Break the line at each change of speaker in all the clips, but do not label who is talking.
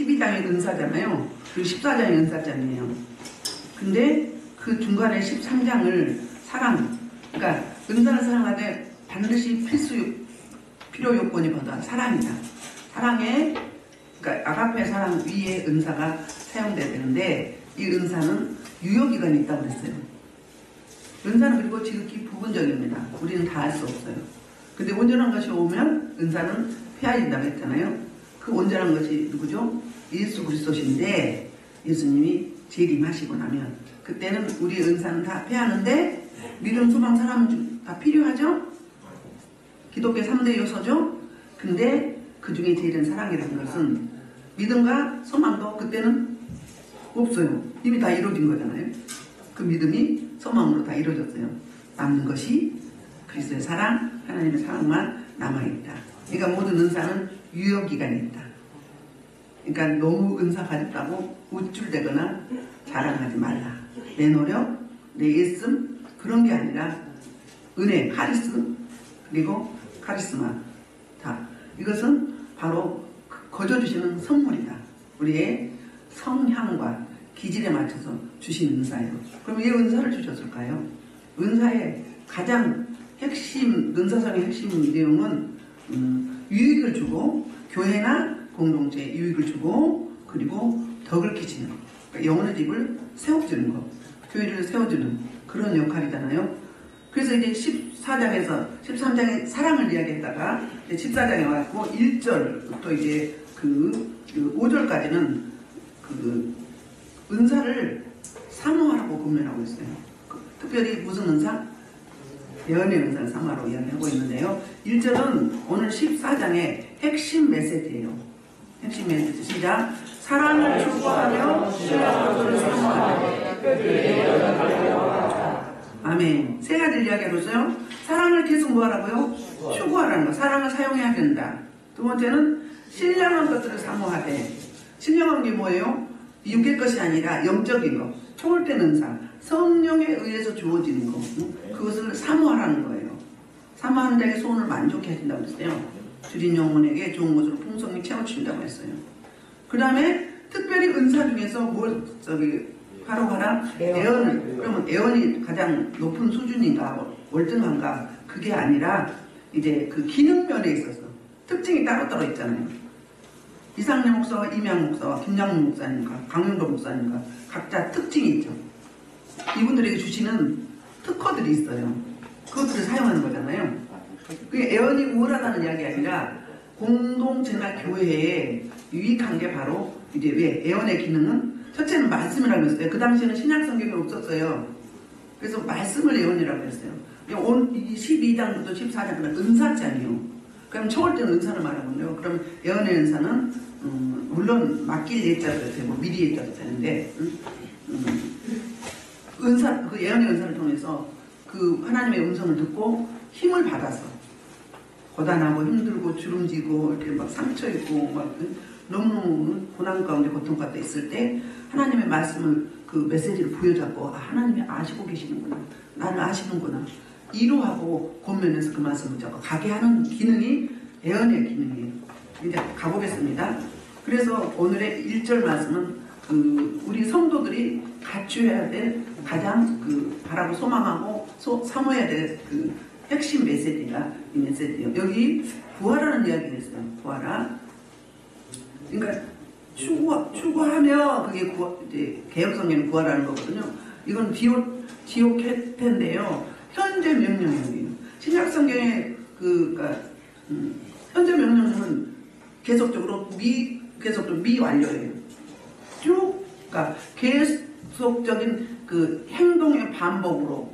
12장이 은사잖아요. 그리고 14장이 은사장이에요. 근데 그 중간에 13장을 사랑, 그러니까 은사를 사랑하되 반드시 필요 요건이 뭐다? 사랑이다. 사랑에, 그러니까 아가페 사랑 위에 은사가 사용돼야 되는데 이 은사는 유효기간이 있다고 그랬어요. 은사는 그리고 지극히 부분적입니다. 우리는 다 할 수 없어요. 근데 온전한 것이 오면 은사는 폐하진다고 했잖아요. 그 온전한 것이 누구죠? 예수 그리스도신데 예수님이 재림하시고 나면 그때는 우리 은사는 다 폐하는데 믿음, 소망, 사랑 다 필요하죠? 기독교 3대 요소죠? 근데 그 중에 제일은 사랑이라는 것은 믿음과 소망도 그때는 없어요. 이미 다 이루어진 거잖아요. 그 믿음이 소망으로 다 이루어졌어요. 남는 것이 그리스도의 사랑, 하나님의 사랑만 남아있다. 그러니까 모든 은사는 유효기간이 있다. 그러니까 너무 은사 가졌다고 우쭐대거나 자랑하지 말라. 내 노력, 내 예씀 그런 게 아니라 은혜, 카리스 그리고 카리스마 다 이것은 바로 거저주시는 선물이다. 우리의 성향과 기질에 맞춰서 주신 은사예요. 그럼 왜 은사를 주셨을까요? 은사의 가장 핵심, 은사상의 핵심 내용은 유익을 주고 교회나 공동체에 유익을 주고 그리고 덕을 끼치는 것. 그러니까 영혼의 집을 세워주는 것. 교회를 세워주는 그런 역할이잖아요. 그래서 이제 14장에서 13장에 사랑을 이야기했다가 14장에 와서 1절부터 이제 그 5절까지는 그 은사를 사모하라고 권면하고 있어요. 특별히 무슨 은사? 예언의 은사를 사모하라고 이야기하고 있는데요. 1절은 오늘 14장의 핵심 메시지예요. 핵심 메시지 시작. 사랑을 추구하며 신앙을 사모하라. 아멘. 세 가지를 이야기해줬어요. 사랑을 계속 뭐하라고요? 추구하라는 거. 사랑을 사용해야 된다. 두 번째는 신령한 것들을 사모하되. 신령한 게 뭐예요? 육의 것이 아니라 영적인 것. 초월된 은사. 성령에 의해서 주어지는 것. 그것을 사모하라는 거예요. 사모하는 자에게 소원을 만족해 하신다고 했어요. 주린 영혼에게 좋은 것으로 풍성히 채워주신다고 했어요. 그 다음에 특별히 은사 중에서 뭘 바로 애언을. 그러면 애언이 가장 높은 수준인가 월등한가 그게 아니라 이제 그 기능면에 있어서 특징이 따로따로 있잖아요. 이상래 목사와 임양 목사와 김양문 목사님과 강윤도 목사님과 각자 특징이 있죠. 이분들에게 주시는 특허들이 있어요. 그것들을 사용하는 거잖아요. 그게 애언이 우월하다는 이야기가 아니라 공동체나 교회에 유익한 게 바로 이제 왜 애언의 기능은 첫째는 말씀이라고 했어요. 그 당시에는 신약 성경이 없었어요. 그래서 말씀을 애언이라고 했어요. 12장부터 14장까지 은사장이요. 그럼 초월된 은사를 말하군요. 그럼 애언의 은사는 물론 맡길 예자도 되고 미리 예자도 되는데 은사 그 애언의 은사를 통해서 그 하나님의 음성을 듣고 힘을 받아서 고단하고 힘들고 주름지고 이렇게 막 상처 있고 막 너무 고난 가운데 고통 가운데 있을 때 하나님의 말씀을 그 메시지를 부여잡고 아, 하나님이 아시고 계시는구나. 나를 아시는구나. 이루하고 권면해서 그 말씀을 잡고 가게 하는 기능이 애언의 기능이에요. 이제 가보겠습니다. 그래서 오늘의 1절 말씀은 우리 성도들이 갖추어야 될 가장 바라고 소망하고 사모해야 될 핵심 메시지가 이 메시지예요. 여기 부활하는 이야기가 있어요. 부활하. 그러니까 추구하며 그게 이제 개혁성경은 구하라는 거거든요. 이건 지옥해텐데요. 현재 명령이에요. 신약성경의 그러니까 현재 명령은 계속적으로 미완료예요. 쭉 그러니까 계속적인 그 행동의 반복으로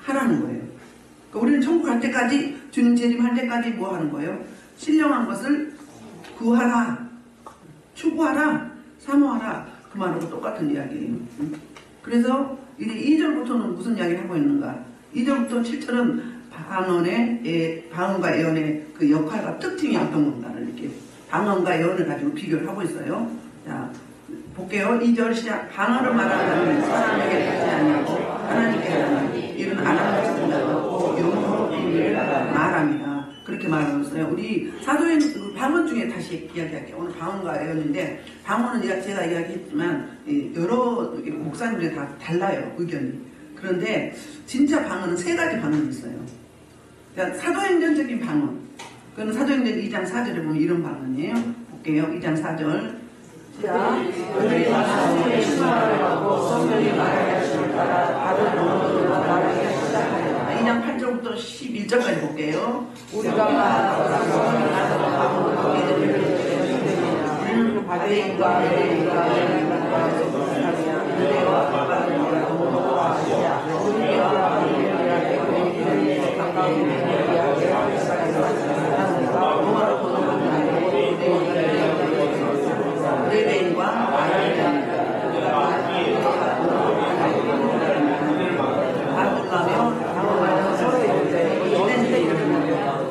하라는 거예요. 그러니까 우리는 천국 갈 때까지 주님 재림할 때까지 뭐 하는 거예요? 신령한 것을 구하라, 추구하라, 사모하라 그 말하고 똑같은 이야기예요. 그래서 이제 2절부터는 무슨 이야기를 하고 있는가? 2절부터 7절은 방언과 예언의 그 역할과 특징이 어떤 건가를 이렇게 방언과 예언을 가지고 비교를 하고 있어요. 자, 볼게요. 2절 시작. 방언을 말하는 자는 사람에게 하지 아니하고 하나님께 하는 일은 안 하는 것을 없고 영으로 비밀을 말합니다. 그렇게 말하면서요. 우리 사도행 방언 중에 다시 이야기할게요. 오늘 방언과 예언인데 방언은 제가 이야기했지만 여러 목사님들이 다 달라요. 의견이. 그런데 진짜 방언은 세 가지 방언이 있어요. 그러니까 사도행전적인 방언. 그거는 사도행전 2장 4절에 보면 이런 방언이에요. 볼게요. 2장 4절.
그들이 성령의 충만을 받고 성령이 말하게 하심을 따라 다른 언어로 말하기 시작하였다.
2장 8절부터 11절까지 볼게요.
우리가 말하는 성령이 나타나고 이들을 바데인과 에레인과 에레인과 조금하며 유대와 바바리와 동로와 아시아 우리와 아리아의 그들이 가까운 유대하게 하시사에서 하나님과 로마로 보는 나라의
레베인과 바울라며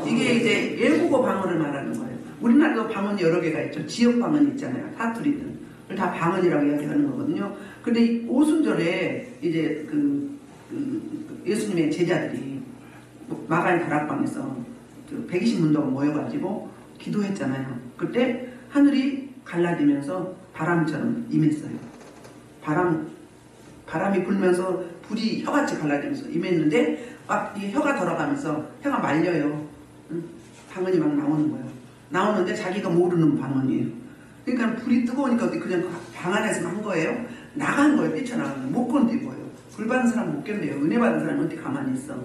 이게 이제 외국어 방언을 말하는 거예요. 우리나라도 방언이 여러 개가 있죠. 지역 방언이 있잖아요. 사투리든 다 방언이라고 이야기하는 거거든요. 근데 이 오순절에 이제 예수님의 제자들이 마가의 다락방에서 120문도가 모여가지고 기도했잖아요. 그때 하늘이 갈라지면서 바람처럼 임했어요. 바람이 불면서 불이 혀같이 갈라지면서 임했는데 막 이 혀가 돌아가면서 혀가 말려요. 방언이 막 나오는 거예요. 나오는데 자기가 모르는 방언이에요. 그러니까 불이 뜨거우니까 그냥 방 안에서 한 거예요. 나간 거예요. 뛰쳐나간 거예요. 못 건드려요. 불 받은 사람 못 견뎌요. 은혜 받은 사람은 어떻게 가만히 있어.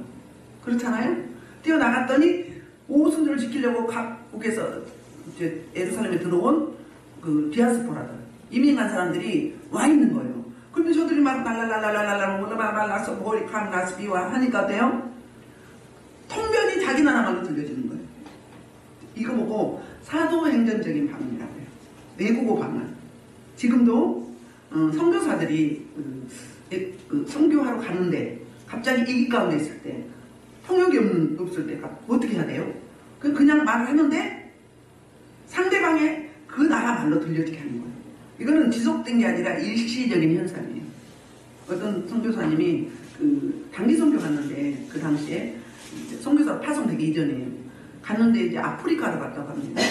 그렇잖아요. 뛰어나갔더니 오순절을 지키려고 각국에서 이제 예루살렘에 들어온 그 디아스포라들 이민 간 사람들이 와 있는 거예요. 근데 저들이 막 날라서 머리 감 나스 비와 하니까 어때요? 통변이 자기 나라 말로 들려지는 거예요. 이거 보고 사도행전적인 방언이라고 해요. 외국어 방언. 지금도 선교사들이 선교하러 가는데 갑자기 이기 가운데 있을 때 통역이 없을 때 어떻게 해야 돼요? 그냥 말을 하는데 상대방의 그 나라 말로 들려지게 하는 거예요. 이거는 지속된 게 아니라 일시적인 현상이에요. 어떤 선교사님이 단기 선교 갔는데 그 당시에 선교사 파송되기 이전에 갔는데 이제 아프리카로 갔다고 합니다.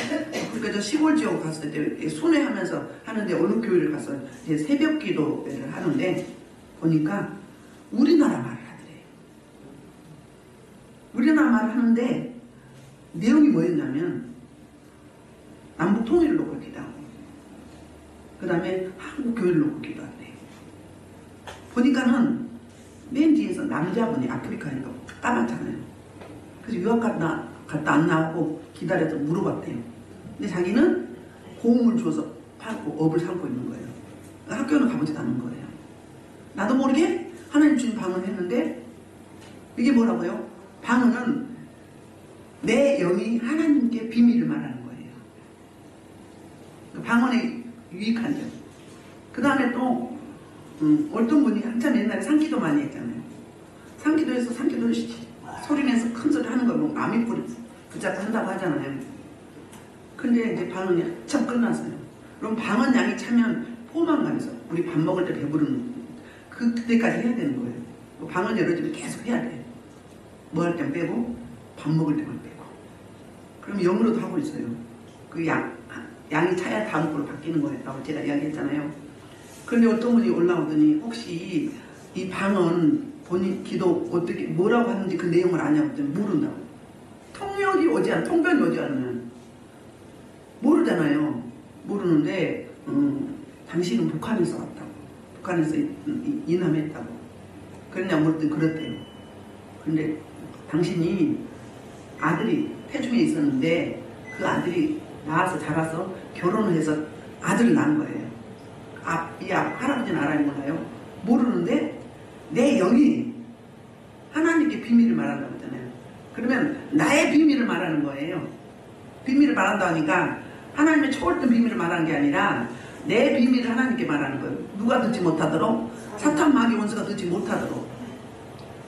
그러니까 저 시골 지역 갔을 때 순회하면서 하는데 어느 교회를 가서 이제 새벽 기도를 하는데 보니까 우리나라 말을 하더래요. 우리나라 말을 하는데 내용이 뭐였냐면 남북 통일을 놓고 기도하고 그 다음에 한국 교회를 놓고 기도한대요. 보니까는 맨 뒤에서 남자분이 아프리카니까 까맣잖아요. 그래서 유학 갔다 안 나오고 기다려서 물어봤대요. 근데 자기는 고음을 줘서 팔고 업을 삼고 있는 거예요. 학교는 가보지도 않은 거예요. 나도 모르게 하나님 주님 방언했는데 이게 뭐라고요? 방언은 내 영이 하나님께 비밀을 말하는 거예요. 방언의 유익한 점. 그 다음에 또 어떤 분이 한참 옛날에 산기도 많이 했잖아요. 산기도에서 산기도를 소리내서 큰 소리 하는 걸 뭐 남이 뿌리 붙잡고 한다고 하잖아요. 근데 이제 방언이 한참 끝났어요. 그럼 방언 양이 차면 포만감에서 우리 밥 먹을 때 배부르는 그때까지 해야 되는 거예요. 방언 여러 집을 계속 해야 돼요. 뭐 할 땐 빼고 밥 먹을 때만 빼고. 그럼 영으로도 하고 있어요. 그 양이 차야 다음 걸로 바뀌는 거라고 제가 이야기했잖아요. 그런데 어떤 분이 올라오더니 혹시 이 방언 본인 기도 어떻게 뭐라고 하는지 그 내용을 아냐고 했더니 모른다고. 통역이 통변이 오지 않으면 모르잖아요. 모르는데 당신은 북한에서 왔다고. 북한에서 이남했다고. 그러냐 물었더니 그렇대요. 근데 당신이 아들이 태중에 있었는데 그 아들이 낳아서 자라서 결혼을 해서 아들을 낳은 거예요. 이 할아버지는 알아요 몰라요? 모르는데 내 영이 하나님께 비밀을 말한다고 했잖아요. 그러면 나의 비밀을 말하는 거예요. 비밀을 말한다 하니까 하나님의 초월된 비밀을 말하는 게 아니라 내 비밀을 하나님께 말하는 거예요. 누가 듣지 못하도록 사탄 마귀 원수가 듣지 못하도록.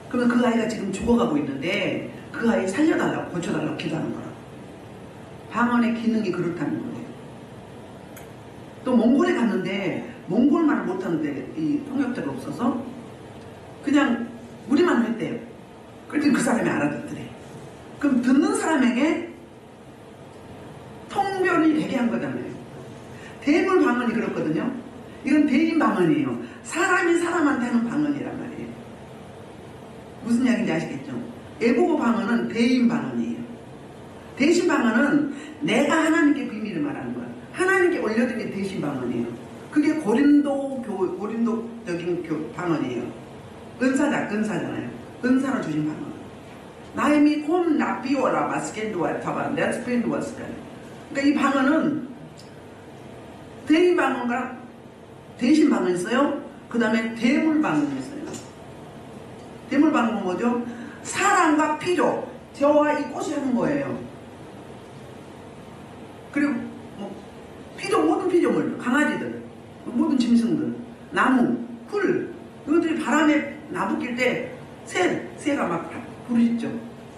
그러면 그 아이가 지금 죽어가고 있는데 그 아이 살려달라고 고쳐달라고 기도하는 거라고. 방언의 기능이 그렇다는 거예요. 또 몽골에 갔는데 몽골말을 못하는데 이 통역자가 없어서 그냥 우리만 했대요. 그랬더니 그 사람이 알아듣더래. 그럼 듣는 사람이 사람에게 통변이 되게 한 거잖아요. 대물 방언이 그렇거든요. 이건 대인 방언이에요. 사람이 사람한테 하는 방언이란 말이에요. 무슨 이야기인지 아시겠죠? 애국어 방언은 대인 방언이에요. 대신 방언은 내가 하나님께 비밀을 말하는 거야. 하나님께 올려드린 게 대신 방언이에요. 그게 고린도적인 방언이에요. 은사잖아요. 은사로 주신 방언. 나임이 곰 나비오라 마스켄도와 타반 네스펜도와스까. 그러니까 이 방언은 대인 방언과 대신 방언이 있어요. 그 다음에 대물 방언이 있어요. 대물 방언은 뭐죠? 사랑과 피조, 저와 이 꽃이 하는 거예요. 그리고 피조, 모든 피조물, 강아지들, 모든 짐승들, 나무, 풀, 이것들이 바람에 나부낄 때 새가 막 부르짖죠.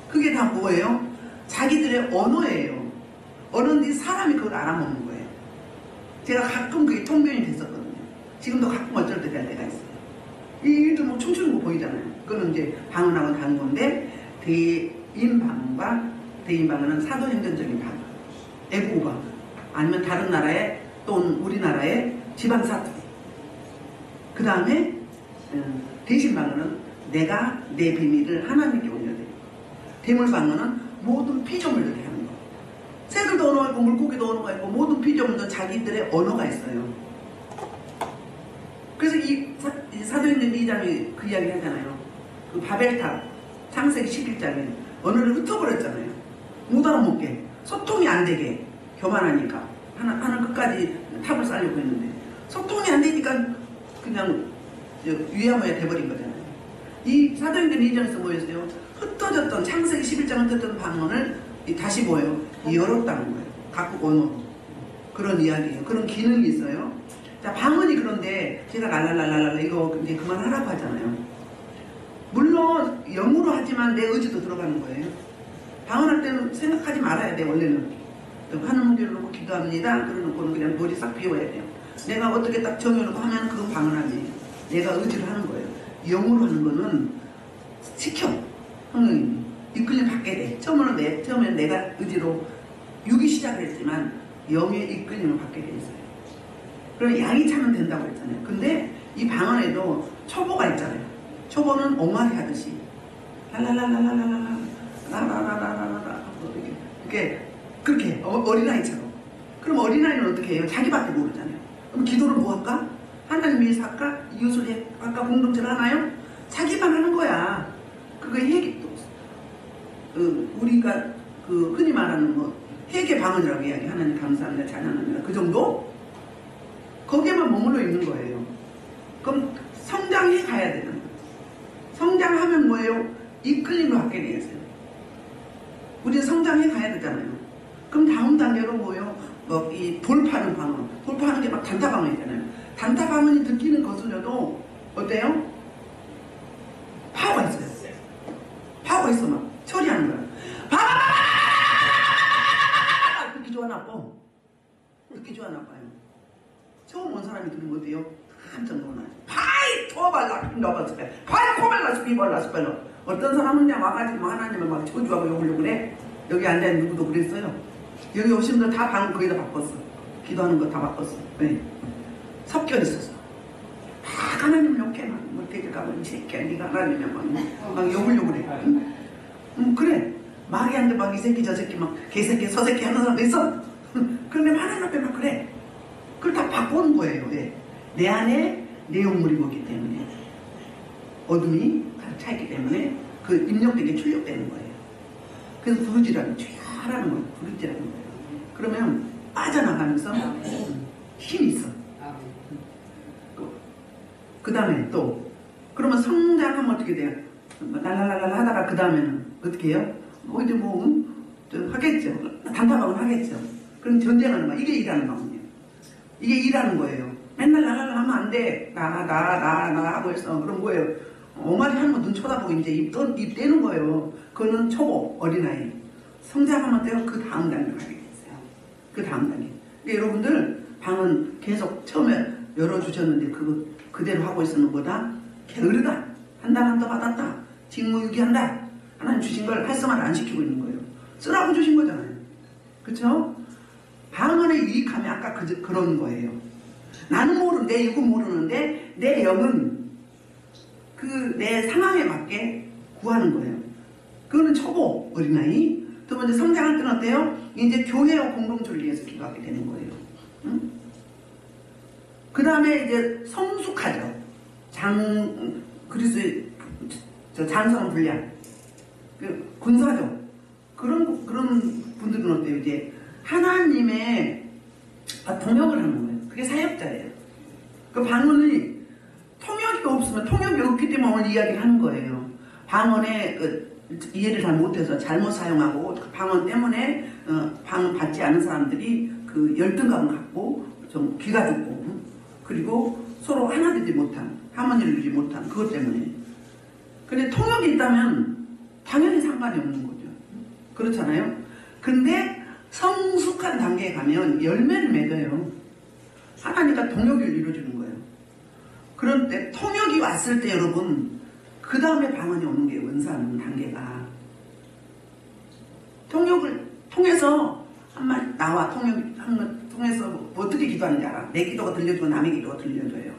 그게 다 뭐예요? 자기들의 언어예요. 언어인데 사람이 그걸 알아먹는 거예요. 제가 가끔 그게 통변이 됐었거든요. 지금도 가끔 어쩔 때 될 때가 있어요. 이 일도 뭐 춤추는 거 보이잖아요. 그거는 이제 방언하고는 다른 건데, 대인방언과 대인방언은 사도행전적인 방언, 애국어 방언, 아니면 다른 나라의 또는 우리나라의 지방사투리. 그 다음에 대신방언은 내가 내 비밀을 하나님께 올려드리고, 대물방언은 모든 피조물들이 하는 거. 새들도 언어가 있고 물고기도 언어가 있고 모든 피조물도 자기들의 언어가 있어요. 그래서 이 사도행전 2장에 그 이야기 하잖아요. 그 바벨탑 창세기 11장에 언어를 흩어버렸잖아요. 못 알아먹게, 소통이 안 되게, 교만하니까 하나 끝까지 탑을 쌓으려고 했는데 소통이 안 되니까 그냥 위야무야 돼버린 거잖아요. 이 사도행전 2장에서 뭐였어요? 흩어졌던, 창세기 11장 흩어졌던 방언을 다시 뭐예요? 열었다는 거예요. 각국 언어로. 그런 이야기예요. 그런 기능이 있어요. 자, 방언이 그런데 제가 랄랄랄랄라 이거 이제 그만하라고 하잖아요. 물론 영으로 하지만 내 의지도 들어가는 거예요. 방언할 때는 생각하지 말아야 돼. 원래는 하늘 무게를 놓고 기도합니다. 그러놓고는 그냥 머리 싹 비워야 돼요. 내가 어떻게 딱 정해놓고 하면 그건 방언하지. 내가 의지를 하는 거예요. 영으로 하는 거는 시켜. 성령님이 이끌림 받게 돼. 처음에는 내가 의지로 육이 시작을 했지만 영의 이끌림을 받게 돼 있어요. 그럼 양이 차면 된다고 했잖아요. 근데 이 방언에도 초보가 있잖아요. 초보는 옹알이 하듯이 랄랄랄랄랄랄라 라라라라라라 이렇게 그렇게 어린아이처럼. 그럼 어린아이는 어떻게 해요? 자기밖에 모르잖아요. 그럼 기도를 뭐 할까? 하나님 위해서 할까? 이웃을 할까? 공동체를 하나요? 자기만 하는 거야. 그거 회개, 우리가 그 흔히 말하는 뭐 회개 방언이라고 이야기. 하나님 감사합니다, 찬양합니다. 그 정도? 거기에만 머물러 있는 거예요. 그럼 성장해 가야 되는 거예요. 성장하면 뭐예요? 이끌림을 받게 돼 있어요. 우리는 성장해 가야 되잖아요. 그럼 다음 단계로 뭐예요? 뭐 이 돌파하는 방언. 돌파하는 게 막 단타 방언이잖아요. 단타 방언이 듣기는 거슬려도 어때요? 파워가 있어요. 파워가 있어. 막 처리하는 거야. 듣기 좋아 나빠? 듣기 좋아 나빠요? 처음 온 사람이 들으면 어때요? 깜짝 놀라요. 파이 토발라 넣어봤을 파이 코발라 스피발라 스펠러. 어떤 사람은 그냥 와가지고 하나님을 막 저주하고 욕을 그래. 여기 앉아있는 누구도 그랬어요. 여기 오신 분들 다 방금 거의 다 바꿨어. 기도하는 거 다 바꿨어. 네. 섞여 있었어. 막 하나님 욕해. 막 돼지가면 이 새끼야. 네가 하나님이야. 막 욕을 해. 응? 그래. 마귀한테 막 이 새끼 저 새끼 막 개새끼 서새끼 하는 사람도 있어. 그런데 하나님 앞에 막 그래. 그걸 다 바꾸는 거예요. 왜? 내 안에 내용물이 뭐기 때문에. 어둠이 가득 차 있기 때문에 그 입력된 게 출력되는 거예요. 그래서 부르짖으라는 하라는 거예요. 부르짖으라는 거예요. 그러면 빠져나가면서 힘이 있어. 그 다음에 또 그러면 성장하면 어떻게 돼요? 랄랄랄랄 하다가 그 다음에는 어떻게 해요? 이제 뭐 하겠죠. 단타방을 하겠죠. 그럼 전쟁하는 거야. 이게 일하는 방법이에요. 이게 일하는 거예요. 맨날 랄랄랄 하면 안 돼. 나 하고 있어. 그럼 뭐예요? 옹알이 하는 거 눈 쳐다보고 이제 입 떼는 거예요. 그거는 초보, 어린아이. 성장하면 돼요. 그 다음 단계로 가게 됐어요. 그 다음 단계. 근데 여러분들 방은 계속 처음에 열어주셨는데 그거 그대로 하고 있었는 것보다 게으르다. 한 달 한 더 받았다. 직무유기한다. 하나님 주신 걸 활성화를 안 시키고 있는 거예요. 쓰라고 주신 거잖아요. 그쵸? 방언에 유익함이 아까 그런 거예요. 나는 모르는데, 이거 모르는데, 내 영은 내 상황에 맞게 구하는 거예요. 그거는 초보 어린아이. 두 번째 성장할 때는 어때요? 이제 교회와 공동체를 위해서 기도하게 되는 거예요. 응? 그 다음에 이제 성숙하죠. 그리스도의 장성 분량, 군사죠. 그런 분들은 어때요? 이제 하나님의 동역을 하는 거예요. 그게 사역자예요. 그 방언이 통역이 없으면, 통역이 없기 때문에 오늘 이야기를 하는 거예요. 방언에 이해를 잘 못해서 잘못 사용하고, 그 방언 때문에 방언 받지 않은 사람들이 열등감을 갖고 좀 기가 죽고, 그리고 서로 하나 되지 못한, 하모니를 이루지 못한 그것 때문에. 근데 통역이 있다면 당연히 상관이 없는 거죠. 그렇잖아요. 근데 성숙한 단계에 가면 열매를 맺어요. 하나님과 동역을 이루어주는 거예요. 그런데 통역이 왔을 때 여러분, 그 다음에 방언이 오는 게 원사하는 단계가. 통역을 통해서 한말 나와 통해서 뭐 어떻게 기도하는지 알아. 내 기도가 들려주고 남의 기도가 들려줘요.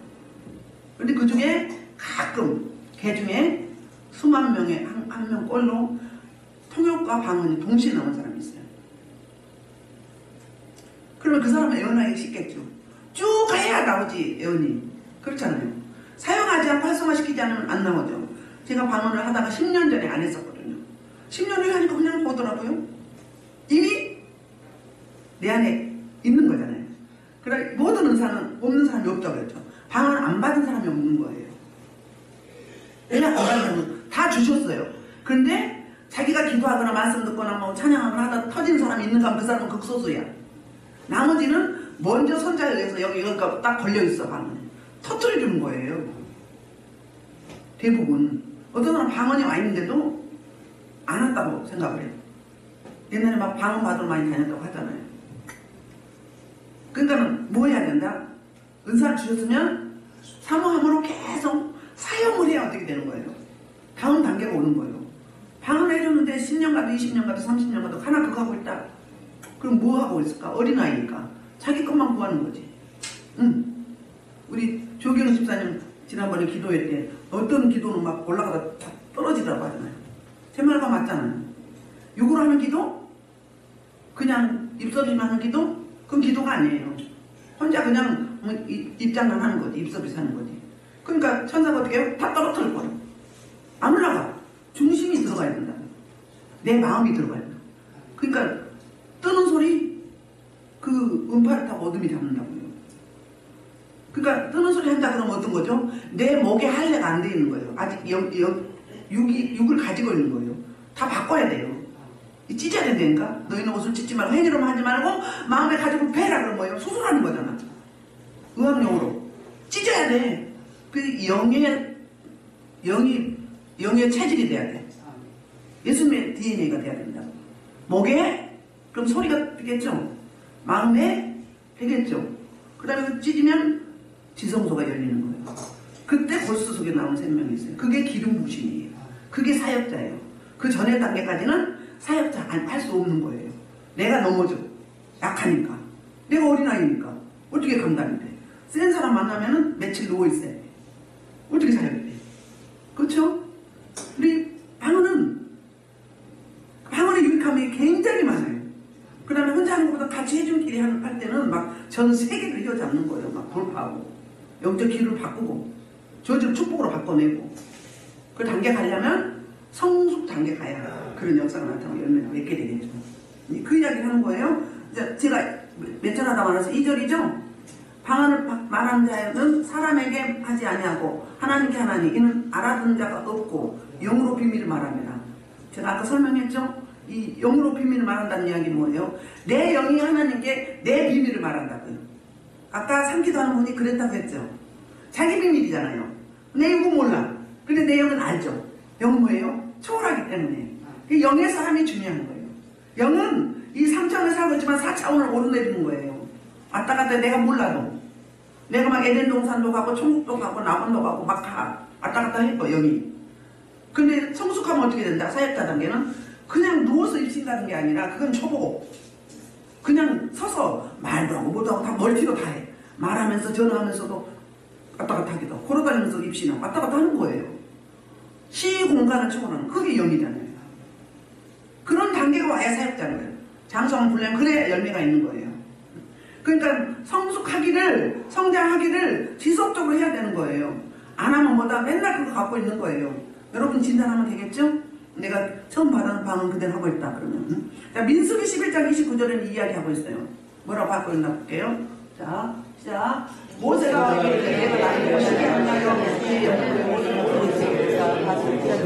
근데 그 중에 가끔 개 중에 수만 명에 한 명꼴로 통역과 방언이 동시에 나온 사람이 있어요. 그러면 그 사람은 예언하기 쉽겠죠. 쭉 가야 나오지, 예언이. 그렇잖아요. 사용하지 않고 활성화시키지 않으면 안 나오죠. 제가 방언을 하다가 10년 전에 안 했었거든요. 10년 후에 하니까 그냥 보더라고요. 이미 내 안에 있는 거잖아요. 그래, 모든 은사는 없는 사람이 없다고 했죠. 방언을 안 받은 사람이 없는 거예요. 내가 안 받은 사람은 다 주셨어요. 그런데 자기가 기도하거나 말씀 듣거나 뭐 찬양을 하다 터진 사람이 있는가 하면 그 사람은 극소수야. 나머지는 먼저 선자에 의해서 여기가 딱 걸려있어. 방언이 터뜨려주는 거예요. 대부분. 어떤 사람은 방언이 와 있는데도 안 왔다고 생각을 해요. 옛날에 막 방언 받으러 많이 다녔다고 하잖아요. 그러니까는 뭐 해야 된다? 은사를 주셨으면 사모함으로 계속 사용을 해야 어떻게 되는 거예요? 다음 단계가 오는 거예요. 방언을 해줬는데 10년 가도 20년 가도 30년 가도 하나 그거 하고 있다. 그럼 뭐 하고 있을까? 어린아이니까 자기 것만 구하는 거지. 우리 조경희 집사님 지난번에 기도회 때 어떤 기도는 막 올라가다 다 떨어지더라고 하잖아요. 제 말과 맞잖아요. 욕으로 하는 기도? 그냥 입서비만 하는 기도? 그건 기도가 아니에요. 혼자 그냥 입장만 하는 거지. 입서비스 하는 거지. 그러니까 천사가 어떻게 해요? 다 떨어뜨릴 거예요. 안 올라가. 중심이 들어가야 된다. 내 마음이 들어가야 된다. 그러니까 뜨는 소리, 그 음파를 타고 어둠이 잡는다고요. 그러니까 뜨는 소리 한다 그러면 어떤 거죠? 내 목에 할례가 안 돼 있는 거예요. 아직 육을 가지고 있는 거예요. 다 바꿔야 돼요. 찢어야 된다니까. 너희는 옷을 찢지 말고 행위로만 하지 말고 마음에 가지고 배라 그런 거예요. 수술하는 거잖아. 의학용어로 찢어야 돼. 그 영의 체질이 돼야 돼. 예수님의 DNA가 돼야 된다. 목에 그럼 소리가 되겠죠. 마음에 되겠죠. 그 다음에 찢으면 지성소가 열리는 거예요. 그때 골수 속에 나오는 생명이 있어요. 그게 기름 부심이에요. 그게 사역자예요. 그 전의 단계까지는 사역자 할 수 없는 거예요. 내가 넘어져. 약하니까. 내가 어린아이니까. 어떻게 감당이 돼? 센 사람 만나면은 며칠 누워있어야 돼. 어떻게 사역이 돼? 그렇죠? 우리 방언의 유익함이 굉장히 많아요. 그 다음에 혼자 하는 것보다 같이 해준끼리 할 때는 막 전 세계를 휘어잡는 거예요. 막 돌파하고 영적 기류를 바꾸고 저주를 축복으로 바꿔내고 그 단계 가려면 성숙 단계 가야 그런 역사가 나타나고 열매를 맺게 되겠죠. 그 이야기를 하는 거예요. 제가 몇 절 하다 말해서 2절이죠. 방언을 말하는 자는 사람에게 하지 아니하고 하나님께 하나니 이는 알아듣는 자가 없고 영으로 비밀을 말합니다. 제가 아까 설명했죠. 이 영으로 비밀을 말한다는 이야기는 뭐예요? 내 영이 하나님께 내 비밀을 말한다고요. 아까 삼기도하는 분이 그랬다고 했죠. 자기 비밀이잖아요. 내 이거 몰라. 근데 내 영은 알죠. 영은 뭐예요? 초월하기 때문에. 영의 사람이 중요한 거예요. 영은 이 3차원을 살고 있지만 4차원을 오르내리는 거예요. 왔다 갔다 내가 몰라도. 내가 막 에덴 동산도 가고 천국도 가고 낙원도 가고 막 왔다 갔다 했고 영이. 근데 성숙하면 어떻게 된다? 사역자 단계는 그냥 누워서 입신다는 게 아니라 그건 초보. 그냥 서서 말도 하고 뭐도 하고 다 멀티로 다 해. 말하면서 전화하면서도 왔다 갔다 하기도 하고 걸어다니면서 입신하고 왔다 갔다 하는 거예요. 시 공간을 초월하는 그게 영이잖아요. 그런 단계가 와야 사역자는 거예요. 장성을 불려면 그래야 열매가 있는 거예요. 그러니까 성숙하기를 성장하기를 지속적으로 해야 되는 거예요. 안 하면 뭐다 맨날 그거 갖고 있는 거예요. 여러분 진단하면 되겠죠? 내가 처음 받은 방은 그대로 하고 있다 그러면. 자, 민수기 11장 29절에는 이 이야기 하고 있어요. 뭐라고 하고 있나 볼게요. 자, 시작. 모세가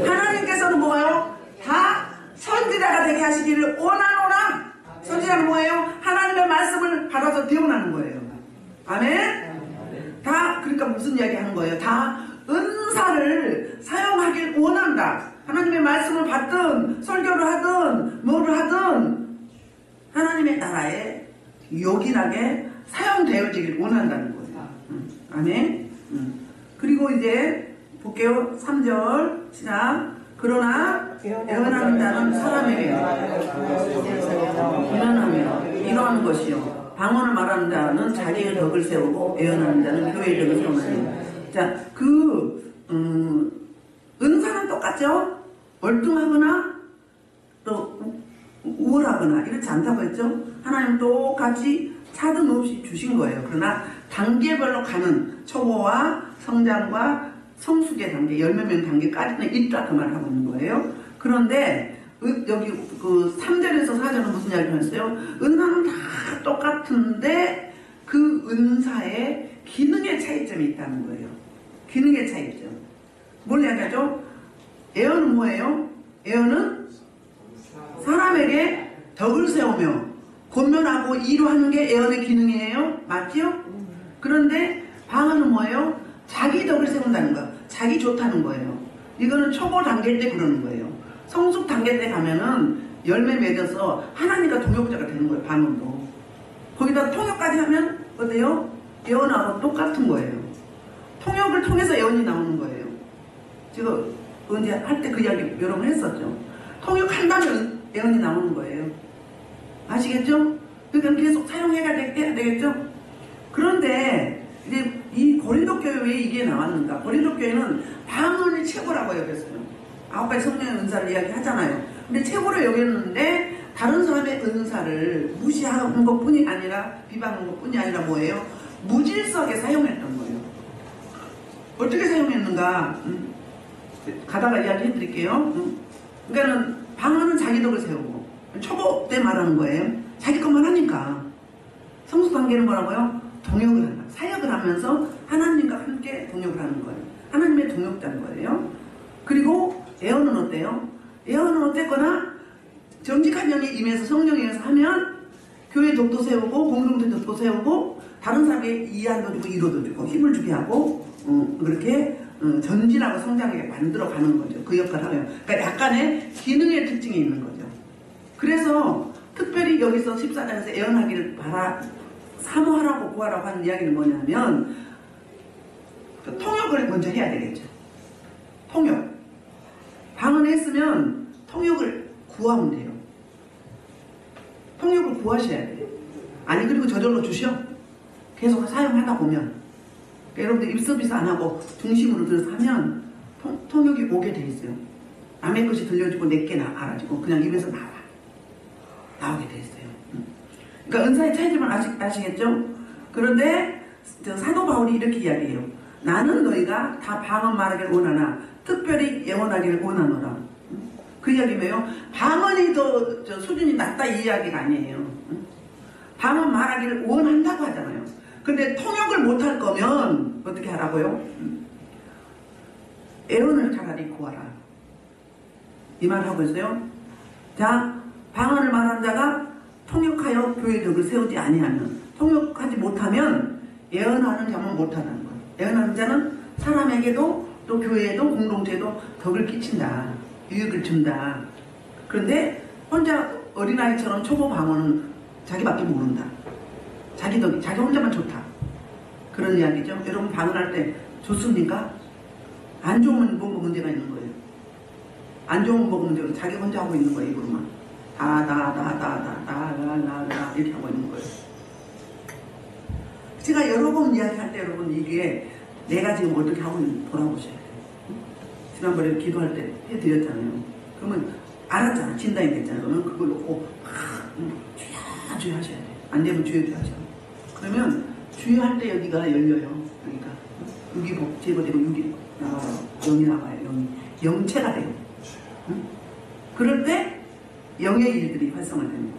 하나님께서는 뭐예요? 다 선지자가 되게 하시기를 원하노라. 선지자는 뭐예요? 하나님의 말씀을 받아서 대원하는 거예요. 아멘? 다 그러니까 무슨 이야기 하는 거예요? 다 은사를 사용하길 원한다. 하나님의 말씀을 받든 설교를 하든 뭐를 하든 하나님의 나라에 요긴하게 사용되어지길 원한다는 거예요. 아멘? 그리고 이제 볼게요. 3절 시작. 그러나 예언하는 자는 사람에게 이러하는 것이요. 방언을 말하는 자는 자기의 덕을 세우고 예언하는 자는 교회의 덕을 세우나니. 자, 은사는 똑같죠? 월등하거나 또 우월하거나 이렇지 않다고 했죠? 하나님 똑같이 차등 없이 주신 거예요. 그러나 단계별로 가는 초보와 성장과 성숙의 단계, 열매맺는 단계까지는 있다 그 말을 하고 있는 거예요. 그런데 여기 그 3절에서 4절은 무슨 이야기를 했어요? 은사는 다 똑같은데 그 은사의 기능의 차이점이 있다는 거예요. 기능의 차이점. 뭘 이야기하죠? 예언은 뭐예요? 예언은 사람에게 덕을 세우며 권면하고 이루하는 게 예언의 기능이에요. 맞죠? 그런데 방언은 뭐예요? 자기 덕을 세운다는 거. 자기 좋다는 거예요. 이거는 초보 단계 때 그러는 거예요. 성숙 단계 때 가면은 열매 맺어서 하나님과 동역자가 되는 거예요. 방언도. 거기다 통역까지 하면 어때요? 예언하고 똑같은 거예요. 통역을 통해서 예언이 나오는 거예요. 제가 언제 할 때 그 이야기 여러 번 했었죠. 통역한다면 예언이 나오는 거예요. 아시겠죠? 그러니까 계속 사용해야 되겠죠? 그런데 이제 이 고린도 교회 왜 이게 나왔는가? 고린도 교회는 방언이 최고라고 여겼어요. 9가지 성령의 은사를 이야기하잖아요. 근데 최고로 여겼는데 다른 사람의 은사를 무시하는 것뿐이 아니라 비방하는 것뿐이 아니라 뭐예요? 무질서하게 사용했던 거예요. 어떻게 사용했는가? 가다가 이야기 해드릴게요. 그러니까는 방언은 자기 덕을 세우고 초보 때 말하는 거예요. 자기 것만 하니까. 성숙 관계는 뭐라고요? 동역을 한다. 사역을 하면서 하나님과 함께 동역을 하는 거예요. 하나님의 동역자인 거예요. 그리고 예언은 어때요? 예언은 어쨌거나 정직한 영이 임해서 성령에 의해서 하면 교회 덕도 세우고 공동체 덕도 세우고 다른 사람에게 이해도 주고 이로도 주고 힘을 주게 하고 그렇게 전진하고 성장하게 만들어 가는 거죠. 그 역할을 하면. 그러니까 약간의 기능의 특징이 있는 거죠. 그래서 특별히 여기서 14장에서 예언하기를 사모하라고 구하라고 하는 이야기는 뭐냐면 통역을 먼저 해야 되겠죠. 통역. 방언을 했으면 통역을 구하면 돼요. 통역을 구하셔야 돼요. 아니 그리고 저절로 주셔. 계속 사용하다 보면 여러분들 입서비스 안 하고 중심으로 들어서 하면 통역이 오게 돼 있어요. 남의 것이 들려주고 내게 알아지고 그냥 입에서 나오게 돼 있어요. 그러니까 은사의 차이점을 아시겠죠? 그런데 사도 바울이 이렇게 이야기해요. 나는 너희가 다 방언 말하기를 원하나 특별히 예언하기를 원하노라. 그 이야기면요. 방언이 더 수준이 낮다 이 이야기가 아니에요. 방언 말하기를 원한다고 하잖아요. 근데 통역을 못할 거면 어떻게 하라고요? 예언을 차라리 구하라. 이 말을 하고 있어요. 자, 방언을 말하는 자가 통역하여 교회 덕을 세우지 아니하면, 통역하지 못하면 예언하는 자만 못하는 거예요. 예언하는 자는 사람에게도 또 교회에도 공동체에도 덕을 끼친다. 유익을 준다. 그런데 혼자 어린아이처럼 초보 방언은 자기밖에 모른다. 자기 덕이 자기 혼자만 좋다. 그런 이야기죠. 여러분 방언할 때 좋습니까? 안 좋으면 뭔가 문제가 있는 거예요. 안 좋은 거 먹으면 이제 자기 혼자 하고 있는 거예요. 입으로만 다다다다다다다다다 이렇게 하고 있는 거예요. 제가 여러 번 이야기할 때 여러분 이게 내가 지금 어떻게 하고 있는지 돌아보셔야 돼요. 지난번에 기도할 때 해드렸잖아요. 그러면 알았잖아. 진단이 됐잖아요. 그러면 그걸 놓고 주여 하셔야 돼요. 안 되면 주여 하셔. 그러면 주여 할 때 여기가 열려요. 그러니까 여기 제거되고 여기 나와요. 영이 나와요. 영체가 돼요. 응? 그럴 때 영의 일들이 활성화되는 거예요.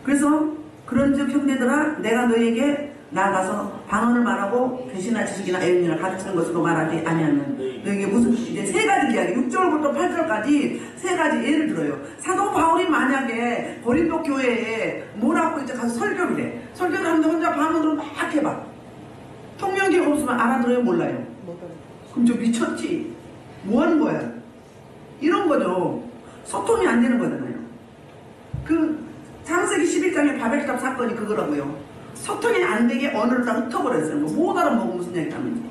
그래서 그런즉 형제들아 내가 너에게 나아가서 방언을 말하고 계시나 지식이나 애언이나 가르치는 것으로 말하지 아니하면 너에게 무슨 이제 세 가지 이야기 6절부터 8절까지 세 가지 예를 들어요. 사도 바울이 만약에 고린도 교회에 뭐라고 이제 가서 설교를 해. 설교를 하는데 혼자 방언으로 막 해봐. 통역기가 없으면 알아들어요? 몰라요? 그럼 저 미쳤지? 뭐 하는 거야? 이런 거죠. 소통이 안 되는 거잖아요. 그 창세기 11장의 바벨탑 사건이 그거라고요. 소통이 안 되게 언어를 다 흩어버렸어요. 못 알아먹으면 무슨 얘기 하는지.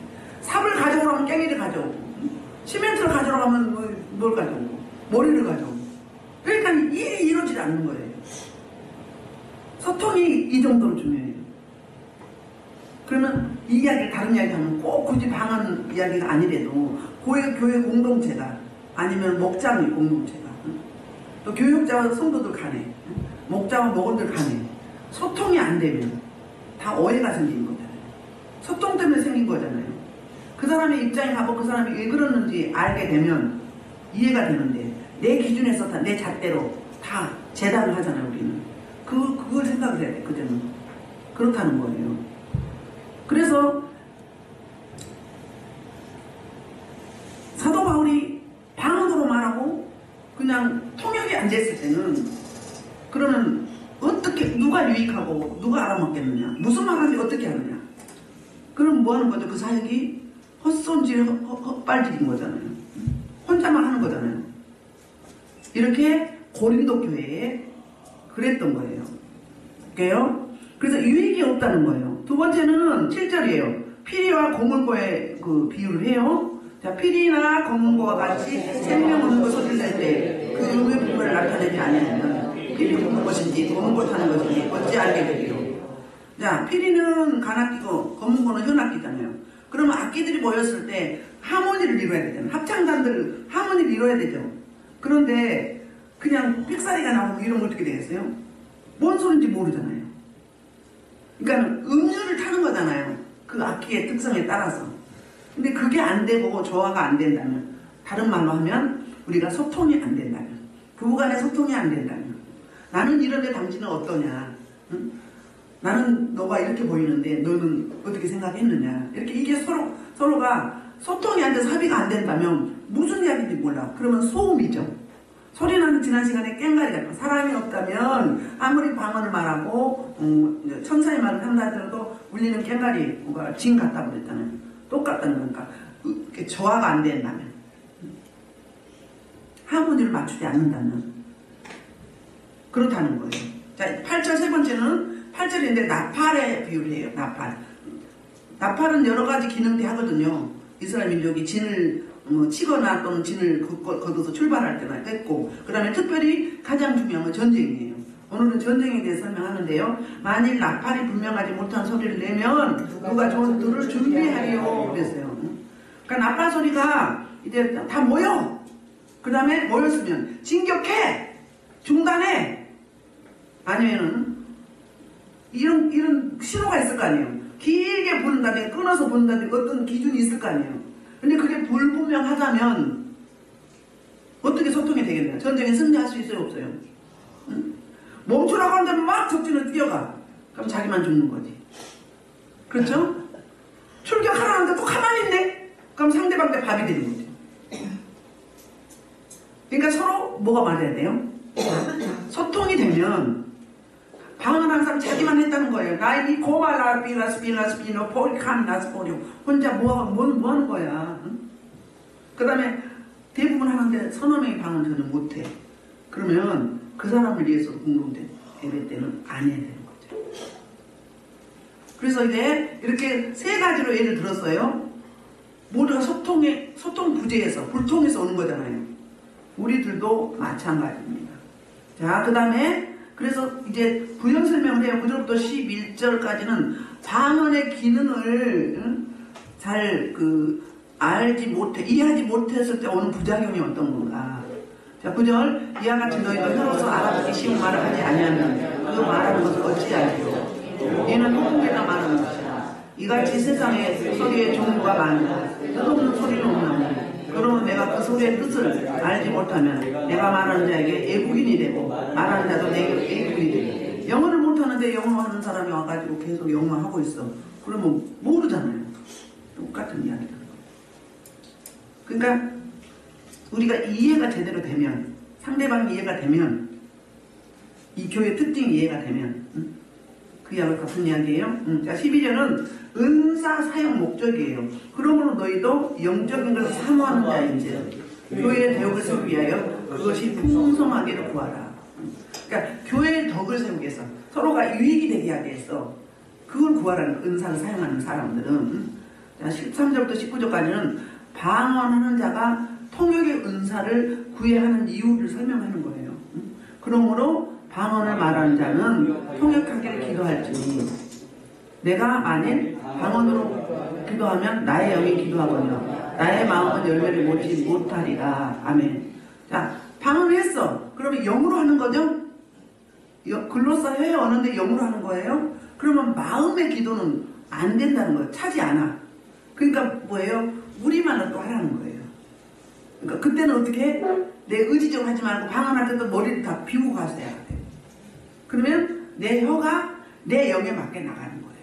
삽을 가져오라면 깽이를 가져오고, 시멘트를 가져오라면 뭘 가져오고, 머리를 가져오고. 그러니까 일이 이루어지지 않는 거예요. 소통이 이 정도로 중요해요. 그러면 이 이야기, 다른 이야기 하면 꼭 굳이 방언 이야기가 아니래도 교회 공동체가 아니면 목장의 공동체가 또 교육자와 성도들 간에 목자와 목원들 간에 소통이 안 되면 다 오해가 생기는 거잖아요. 소통 때문에 생긴 거잖아요. 그 사람의 입장에 가고 그 사람이 왜 그러는지 알게 되면 이해가 되는데 내 기준에서 다 내 잣대로 다 재단을 하잖아요. 우리는 그걸 생각을 해야 돼. 그때는 그렇다는 거예요. 그래서 사도 바울이 방언으로 말하고 그냥 통역이 안 됐을 때는 그러면 어떻게 누가 유익하고 누가 알아먹겠느냐, 무슨 말하는지 어떻게 하느냐. 그럼 뭐 하는 거죠? 그 사역이 헛손질 헛발질인 거잖아요. 혼자만 하는 거잖아요. 이렇게 고린도 교회에 그랬던 거예요. 그래서 유익이 없다는 거예요. 두 번째는 7절이에요. 피리와 고물고의 그 비유를 해요. 자, 피리나 고물고와 같이 생명 없는 것 소리를 낼 때 그 의의 부분을 나타내지 않으면 피리 굽는 것인지 고물고 타는 것인지 어찌 알게 되기로. 자, 피리는 간악기고 고물고는 현악기잖아요. 그러면 악기들이 모였을 때 하모니를 이루어야 되잖아요. 합창단들 하모니를 이루어야 되죠. 그런데 그냥 픽사리가 나오고 이러면 어떻게 되겠어요? 뭔 소리인지 모르잖아요. 그러니까 음률을 타는 거잖아요. 그 악기의 특성에 따라서. 근데 그게 안 되고 조화가 안 된다면, 다른 말로 하면 우리가 소통이 안 된다면, 부부간에 소통이 안 된다면, 나는 이런데 당신은 어떠냐? 응? 나는 너가 이렇게 보이는데 너는 어떻게 생각했느냐? 이렇게 이게 서로가 소통이 안 돼서 합의가 안 된다면 무슨 이야기인지 몰라. 그러면 소음이죠. 소리는 지난 시간에 깽가리 같고, 사람이 없다면 아무리 방언을 말하고 천사의 말을 한다 하더라도 울리는 깽가리가 진 같다고 그랬잖아요. 똑같다는 거니까 이렇게 조화가 안 된다면, 하모니를 맞추지 않는다면 그렇다는 거예요. 자, 8절 세 번째는 8절인데 나팔의 비유를 해요. 나팔은 여러 가지 기능이 하거든요. 이스라엘 민족이 진을 치거나 또는 진을 거둬서 출발할 때나 했고, 그 다음에 특별히 가장 중요한 건 전쟁이에요. 오늘은 전쟁에 대해 설명하는데요. 만일 나팔이 분명하지 못한 소리를 내면 누가 전투를 준비하리요 그랬어요. 그러니까 나팔 소리가 이제 다 모여. 그 다음에 모였으면 진격해, 중단해. 아니면은 이런 신호가 있을 거 아니에요. 길게 부른다든지 끊어서 부른다든지 어떤 기준이 있을 거 아니에요. 근데 그게 불분명하다면 어떻게 소통이 되겠나요? 전쟁에 승리할 수 있어요, 없어요? 응? 멈추라고 하는데 막 적진을 뛰어가. 그럼 자기만 죽는 거지. 그렇죠? 출격하라는데 또 가만히 있네? 그럼 상대방한테 밥이 되는 거죠. 그러니까 서로 뭐가 맞아야 돼요? 소통이 되면 방언은 항상 자기만 했다는 거예요. 나이 고발라 빌라스피노 포리칸 나스포리오. 혼자 뭐 하는 거야. 응? 그 다음에 대부분 하는데 서너 명이 방언 전혀 못해. 그러면 그 사람을 위해서도 공동된 예배 때는 안 해야 되는 거죠. 그래서 이제 이렇게 세 가지로 예를 들었어요. 모두가 소통 부재에서 불통에서 오는 거잖아요. 우리들도 마찬가지입니다. 자, 그 다음에 그래서 이제 부연 설명을 해요. 9절부터 11절까지는 방언의 기능을 잘 알지 못해 이해하지 못했을 때 오는 부작용이 어떤 건가. 자, 9절 이와 같이 너희도 혀로서 알아듣기 쉬운 말을 하지 아니하면 그 말하는 것을 어찌 알리오. 얘는 통곡에다 말하는 것이야. 이같이 세상에 소리의 종류가 많다. 뜻없는 소리는 없나니 그러면 내가 그 소리의 뜻을 알지 못하면 내가 말하는 자에게 애국인이 되고 말하는 자도 내게 애국인이 되고 영어를 못하는데 영어하는 사람이 와가지고 계속 영어하고 있어. 그러면 모르잖아요. 똑같은 이야기다. 그러니까 우리가 이해가 제대로 되면 상대방 이해가 되면 이 교회 특징 이해가 되면 그 이야기 같은 이야기예요. 자, 12절은 은사 사용 목적이에요. 그러므로 너희도 영적인 것을 사모하는 자인지 교회의 대역을 세우기 위하여 그것이 풍성하기를 구하라. 그러니까 교회의 덕을 세우기 위해서 서로가 유익이 되게 하기 위해서 그걸 구하라는 은사를 사용하는 사람들은. 자, 13절부터 19절까지는 방언하는 자가 통역의 은사를 구해야 하는 이유를 설명하는 거예요. 그러므로 방언을 말하는 자는 통역하기를 기도할지니 내가 만일 방언으로 기도하면 나의 영이 기도하거니와 나의 마음은 열매를 맺지 못하리라. 아멘. 자, 방언을 했어. 그러면 영으로 하는 거죠? 글로써 혀에 오는데 영으로 하는 거예요? 그러면 마음의 기도는 안 된다는 거예요. 차지 않아. 그러니까 뭐예요? 우리만을 또 하라는 거예요. 그러니까 그때는 어떻게 해? 내 의지적으로 하지 말고 방언할 때도 머리를 다 비우고 가셔야 돼. 그러면 내 혀가 내 영에 맞게 나가는 거예요.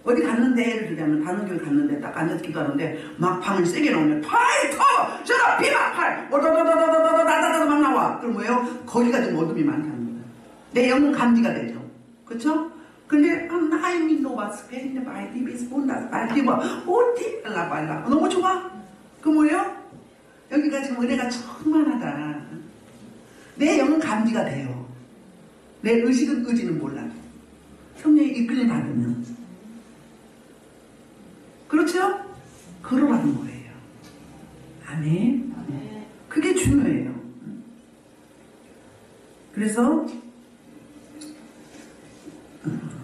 어디 갔는데 예를 들자면 다른 교회 갔는데 딱 앉아서 기도하는데 막 방을 세게 나오면 파이터! 저라! 비바! 팔! 오다다다다다다다다다 막 나와. 그럼 뭐예요? 거기가 좀 어둠이 많다는 거예요. 내 영은 감지가 되죠. 그쵸? 근데 I know what's getting by this 본다. 말기봐. 오티! 빨라. 너무 좋아? 그 뭐예요? 여기가 지금 은혜가 충만하다. 내 영은 감지가 돼요. 내 의지는 몰라요. 성령의 이끌림 받으면. 그렇죠? 그러라는 거예요. 아멘. 그게 중요해요. 그래서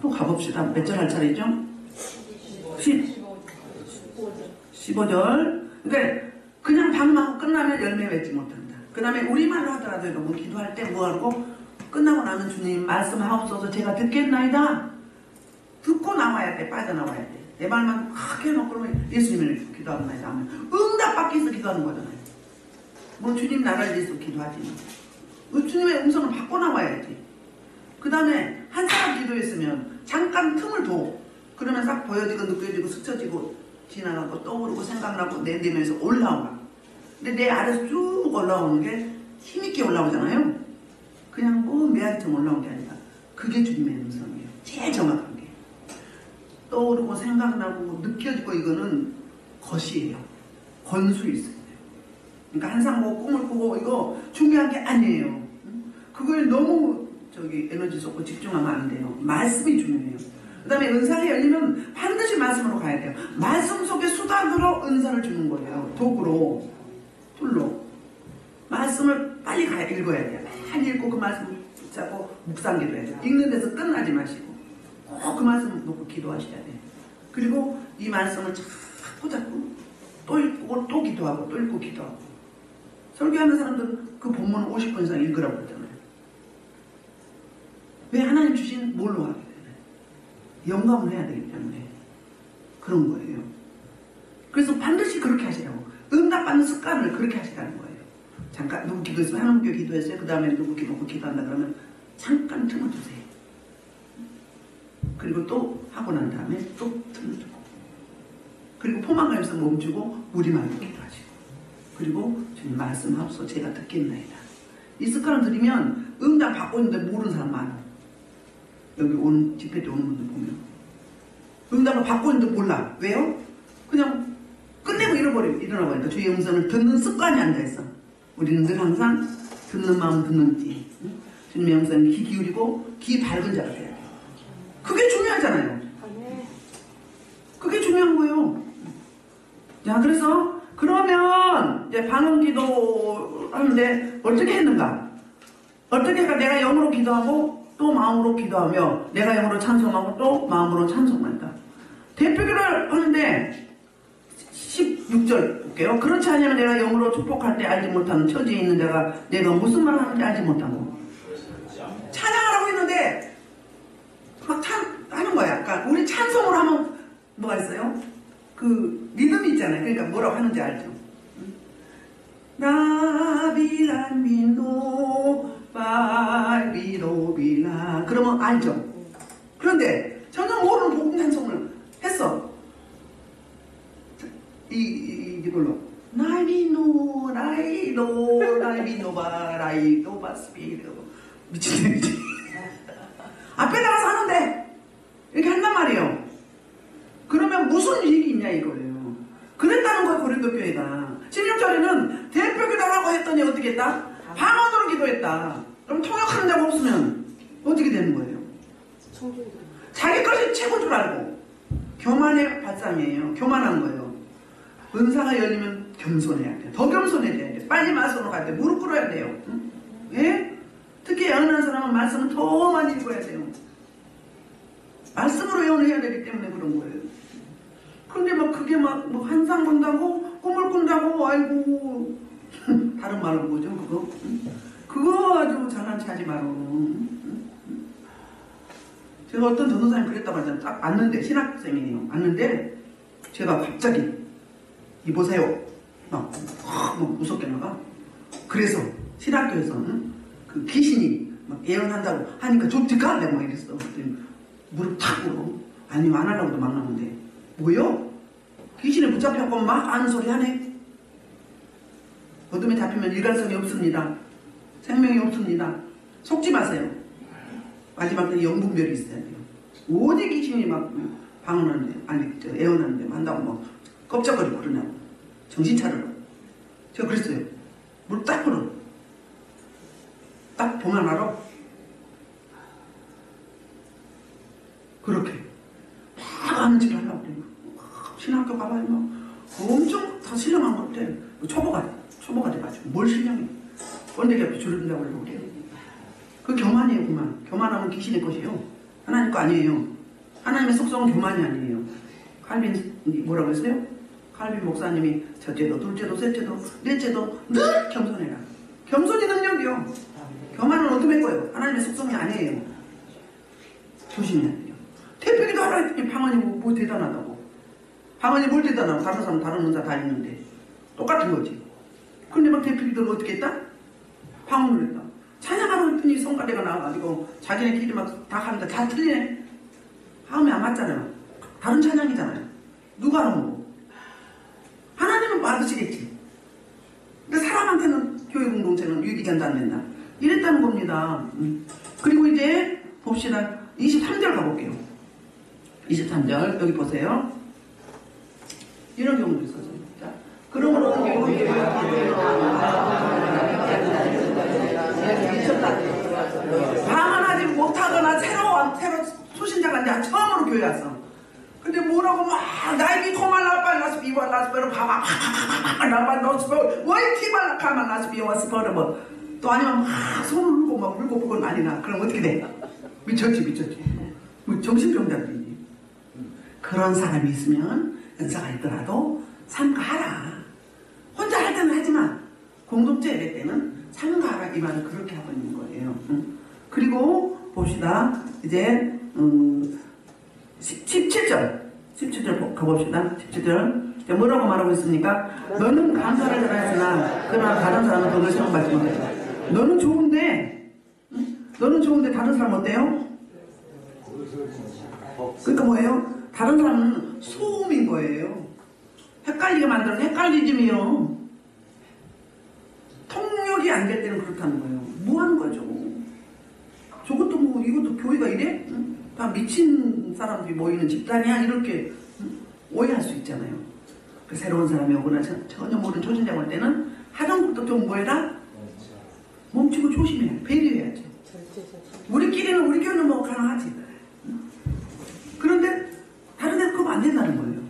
또 가봅시다. 몇 절 할 차례죠? 15절. 그러니까 그냥 방망 끝나면 열매 맺지 못한다. 그 다음에 우리말로 하더라도 여러분 기도할 때 뭐하고 끝나고 나면 주님 말씀하옵소서 제가 듣겠나이다. 듣고 나와야 돼. 빠져나와야 돼. 내 말만 크게 해놓고 그러면 예수님을 기도하나이다 하면 응답받기 위해서 기도하는 거잖아요. 뭐 주님 나라를 위해서 기도하지. 주님의 음성을 받고 나와야지. 그 다음에 한 사람 기도했으면 잠깐 틈을 둬. 그러면 싹 보여지고 느껴지고 스쳐지고 지나가고 떠오르고 생각나고 내 내면에서 올라와. 근데 내 아래서 쭉 올라오는 게 힘있게 올라오잖아요. 그냥 뭐 메아리처럼 올라온 게 아니라 그게 주님의 음성이에요. 제일 정확한 게. 떠오르고 생각나고 느껴지고 이거는 것이에요. 권수 있어요. 그러니까 항상 뭐 꿈을 꾸고 이거 중요한 게 아니에요. 그걸 너무 에너지 쏟고 집중하면 안 돼요. 말씀이 중요해요. 그 다음에 은사가 열리면 반드시 말씀으로 가야 돼요. 말씀 속에 수단으로 은사를 주는 거예요. 도구로, 툴로. 말씀을 빨리 읽어야 돼요. 빨리 읽고 그 말씀을 붙잡고 묵상기도 해야 돼요. 읽는 데서 끝나지 마시고 꼭 그 말씀 놓고 기도하셔야 돼요. 그리고 이 말씀을 자꾸 또 읽고 또 기도하고 또 읽고 기도하고. 설교하는 사람들은 그 본문을 50분 이상 읽으라고 그러잖아요. 왜 하나님 주신 뭘로 하게 되나요? 영감을 해야 되기 때문에 그런 거예요. 그래서 반드시 그렇게 하시라고. 응답받는 습관을 그렇게 하시라는 거예요. 잠깐 누구 기도했으면 하나님께 기도했어요. 그 다음에 누구 기도하고 기도한다 그러면 잠깐 틈을 주세요. 그리고 또 하고 난 다음에 또 틈을 주고 그리고 포만감에서 멈추고 우리말로 기도하시고 그리고 주님 말씀하옵소서 제가 듣겠나이다. 이 습관을 들이면 응답 받고 있는데 모르는 사람 많아. 여기 오는 집회 때 오는 분들 보면 응답을 받고 있는데 몰라. 왜요? 그냥 끝내고 일어나버리니까 주의 음성을 듣는 습관이 앉아있어. 우리는 늘 항상 듣는 마음 듣는 띠. 주님의 음성에 귀 기울이고 귀 밝은 자가 돼야 돼요. 그게 중요하잖아요. 그게 중요한 거예요. 자, 그래서 그러면 이제 방언기도 하는데 어떻게 했는가? 어떻게 할까? 내가 영으로 기도하고 또 마음으로 기도하며 내가 영으로 찬송하고 또 마음으로 찬송한다. 대표기도를 하는데 16절 볼게요. 그렇지 않으면 내가 영으로 축복할 때 알지 못하는 처지에 있는 내가 무슨 말을 하는지 알지 못하고 찬양을 하고 있는데 막 하는 거야. 그러니까 우리 찬송으로 하면 뭐가 있어요? 그 리듬이 있잖아요. 그러니까 뭐라고 하는지 알죠? 나비라미노 바비로비라 그러면 알죠? 그런데 전혀 모르는 복음 찬송을 했어. 이걸로 나비노 라이도 나비노바 라이도바 스피드 미친놈이지. 앞에 나가서 하는데 이렇게 한단 말이에요. 그러면 무슨 이익이 있냐 이거예요. 그랬다는 거예요. 고린도교회가 16절에는 대표기도하고 했더니 어떻게 했다? 방언으로 기도했다. 그럼 통역하는 자가 없으면 어떻게 되는 거예요? 자기 것이 최고인 줄 알고 교만의 발상이에요. 교만한 거예요. 은사가 열리면 겸손해야 돼요. 더 겸손해져야 돼요. 빨리 말씀으로 가야 돼요. 무릎 꿇어야 돼요. 응? 예? 특히 예언하는 사람은 말씀을 더 많이 읽어야 돼요. 말씀으로 예언을 해야 되기 때문에 그런 거예요. 근데 막 그게 막 뭐 환상 본다고 꿈을 꾼다고 아이고 다른 말은 뭐죠 그거? 그거 아주 잘난 체 하지 마라. 제가 어떤 전도사님 그랬다고 하잖아요. 딱 왔는데 신학생이에요. 왔는데 제가 갑자기 이보세요. 막 무섭게 나가. 그래서 신학교에서 그 귀신이 막 예언한다고 하니까 좋지까? 내가 막 이랬어. 그랬더니 무릎 탁 꿇고 아니 안 하려고도 막 나오는데 뭐요? 귀신에 붙잡혀갖고 막 아는 소리 하네. 어둠에 잡히면 일관성이 없습니다. 생명이 없습니다. 속지 마세요. 마지막에 영분별이 있어야 돼요. 오직 귀신이 막 방언하는데 아니 애원하는데 한다고 막 껍적거리고 그러냐고. 정신 차려라. 제가 그랬어요. 무릎 딱 꿇어. 딱 보면 알아. 그렇게 막 아는 짓을 하려고 그래요. 신학교 가봐요. 막 엄청 다 신령한 것 같아. 초보가 돼가지고 뭘 신령해. 번데기 앞에 줄을 든다고 그러고 그래요. 그 교만이에요. 교만하면 귀신의 것이에요. 하나님 거 아니에요. 하나님의 속성은 교만이 아니에요. 칼빈 뭐라고 했어요? 칼빈 목사님이 첫째도 둘째도 셋째도 넷째도 늘 겸손해라. 겸손이 능력이요. 교만은 어둠의 거예요. 하나님의 속성이 아니에요. 조심해야 돼요. 대표기도 하라 했더니 방언이 뭐 대단하다고. 방언이 뭘 대단하고 다른 사람 다른 은사 다 있는데 똑같은 거지. 근데 막 대표기도를 어떻게 했다? 방언을 했다. 찬양하러 했더니 성가대가 나와가지고 자기네끼리 막 다 하는데 다 틀리네. 하음이 안 맞잖아요. 다른 찬양이잖아요. 누가 하는 거고. 하나님은 받으시겠지. 근데 사람한테는 교육공동체는 유익이 된다 안 된다. 이랬다는 겁니다. 그리고 이제 봅시다. 23절 가볼게요. 23절 여기 보세요. 이런 경우도 있어서. 자, 그러므로 방언하지 못하거나 새로 소신자가 이제 처음으로 교회 왔어. 근데 뭐라고 막 나이비 코말라빨라스 비발라스 베로 바바 나발라스 베로 와이티발라 카말라스 비와스 베로 뭐또 아니면 막 손을 울고 막 울고 보고 난리 나. 그럼 어떻게 돼? 미쳤지. 뭐 정신병자들이지. 그런 사람이 있으면 은사가 있더라도 삼가하라. 혼자 할 때는 하지만 공동체 예배 때는 삼가하라. 이 말을 그렇게 하고 있는 거예요. 그리고 봅시다. 이제 17절 가봅시다. 17절 뭐라고 말하고 있습니까? 너는 감사를 잘했으나 그러나 다른 사람은 그걸 생각하지 못했다. 너는 좋은데 다른 사람 어때요? 그러니까 뭐예요? 다른 사람은 소음인 거예요. 헷갈리게 만들어서 헷갈리즘이요. 통역이 안 될 때는 그렇다는 거예요. 뭐 하는 거죠? 저것도 뭐 이것도 교회가 이래? 응? 다 미친 사람들이 모이는 집단이야? 이렇게 오해할 수 있잖아요. 그 새로운 사람이 오거나 전혀 모르는 초신자가 올 때는 하던 것도 좀 뭐해라? 멈추고 조심해야 배려해야죠. 우리끼리는 우리 교회는 뭐 가능하지. 그런데 다른 데는 그러면 안 된다는 거예요.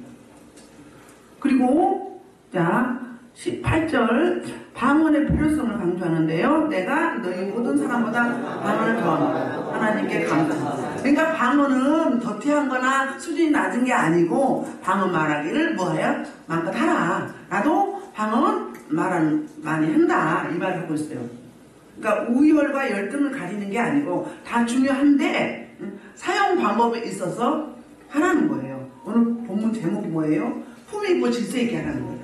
그리고 자 18절 방언의 필요성을 강조하는데요. 내가 너희 모든 사람보다 방언을 더하노라. 하나님께 감사합니다. 그러니까 방언은 더티한 거나 수준이 낮은 게 아니고 방언 말하기를 뭐하여? 마음껏 하라. 나도 방언 많이 한다. 이 말을 하고 있어요. 그러니까 우열과 열등을 가리는 게 아니고 다 중요한데 사용 방법에 있어서 하라는 거예요. 오늘 본문 제목이 뭐예요? 품위 있고 질서 있게 하라는 거예요.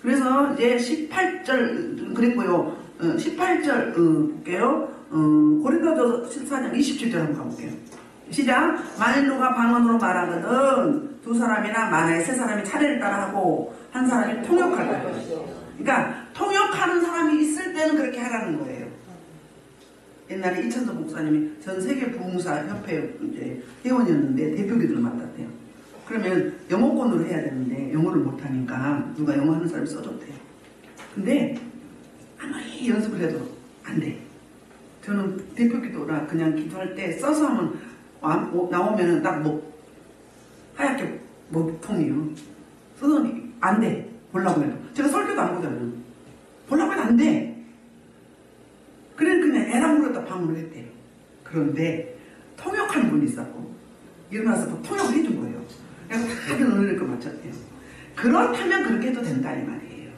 그래서 이제 18절 그랬고요. 18절 볼게요. 고린도서 14장 27절 한번 가볼게요. 시작. 만일 누가 방언으로 말하거든 두 사람이나 만에 세 사람이 차례를 따라 하고 한 사람이 통역할 거예요. 그러니까 통역하는 사람이 있을 때는 그렇게 하라는 거예요. 옛날에 이천도 목사님이 전 세계 부흥사 협회 이제 회원이었는데 대표기도를 맡았대요. 그러면 영어권으로 해야 되는데 영어를 못하니까 누가 영어 하는 사람이 써줬대요. 근데 아무리 연습을 해도 안 돼. 저는 대표기도라 그냥 기도할 때 써서 하면 나오면은 딱 하얗게 목통이요. 써서 안 돼. 보려고 해도. 제가 설교도 안 보잖아요. 보려고 해도 안 돼. 그래 그냥 애랑 물었다 방문을 했대요. 그런데 통역하는 분이 있었고 일어나서 통역을 해준 거예요. 그래서 다들 은혜를 맞췄대요. 그렇다면 그렇게 해도 된다 이 말이에요.